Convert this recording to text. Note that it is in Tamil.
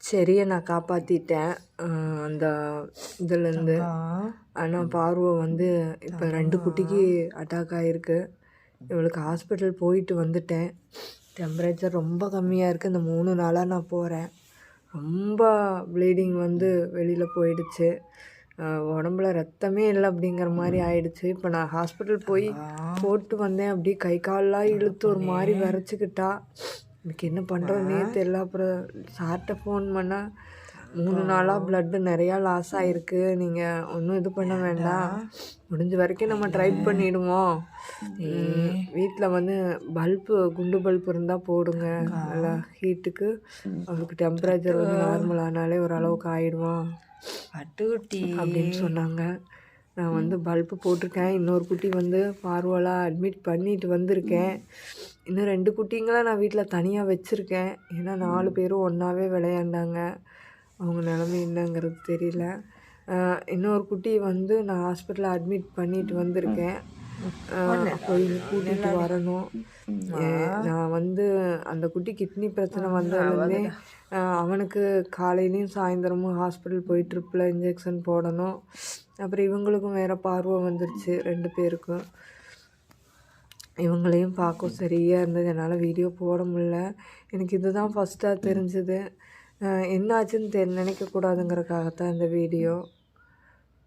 செடியை நான் காப்பாற்றிட்டேன் அந்த இதுலேருந்து. ஆனால் பார்வை வந்து இப்போ 2 குட்டிக்கு அட்டாக் ஆகிருக்கு. இவளுக்கு ஹாஸ்பிட்டல் போயிட்டு வந்துட்டேன். டெம்பரேச்சர் ரொம்ப கம்மியாக இருக்குது. இந்த 3 நாளாக நான் போகிறேன். ரொம்ப ப்ளீடிங் வந்து வெளியில் போயிடுச்சு. உடம்புல ரத்தமே இல்லை அப்படிங்கிற மாதிரி ஆயிடுச்சு. இப்போ நான் ஹாஸ்பிட்டல் போய் போட்டு வந்தேன். அப்படியே கை காலெலாம் இழுத்து ஒரு மாதிரி விரைச்சிக்கிட்டா. எனக்கு என்ன பண்ணுறதுனே தெரியல. அப்புறம் சார்கிட்ட ஃபோன் பண்ணால் 3 நாளாக ப்ளட்டு நிறையா லாஸ் ஆகிருக்கு, நீங்கள் ஒன்றும் இது பண்ண வேண்டாம், முடிஞ்ச வரைக்கும் நம்ம ட்ரை பண்ணிவிடுவோம். வீட்டில் வந்து பல்பு குண்டு பல்பு இருந்தால் போடுங்க, நல்லா ஹீட்டுக்கு அவளுக்கு டெம்பரேச்சர் வந்து நார்மலானாலே ஓரளவுக்கு ஆகிடுவோம் அப்படின்னு சொன்னாங்க. நான் வந்து பல்பு போட்டிருக்கேன். இன்னொரு குட்டி வந்து பார்வலாக அட்மிட் பண்ணிட்டு வந்திருக்கேன். இன்னும் 2 குட்டிங்களை நான் வீட்டில் தனியாக வச்சுருக்கேன். ஏன்னா 4 பேரும் ஒன்றாவே விளையாண்டாங்க. அவங்க நிலமை என்னங்கிறது தெரியல. இன்னொரு குட்டி வந்து நான் ஹாஸ்பிட்டலில் அட்மிட் பண்ணிட்டு வந்திருக்கேன். போய் கூட்டிகிட்டு வரணும். நான் வந்து அந்த குட்டி கிட்னி பிரச்சனை வந்ததுலேருந்தே அவனுக்கு காலையிலையும் சாயந்தரமும் ஹாஸ்பிட்டல் போய் ட்ரிப்பில் இன்ஜெக்ஷன் போடணும். அப்புறம் இவங்களுக்கும் வேறு பார்வை வந்துருச்சு 2 பேருக்கும். இவங்களையும் பார்க்க சரியாக இருந்தது. என்னால் வீடியோ போட முடியல. எனக்கு இதுதான் ஃபஸ்ட்டாக தெரிஞ்சுது. என்னாச்சுன்னு நினைக்கக்கூடாதுங்கிறதுக்காகத்தான் இந்த வீடியோ.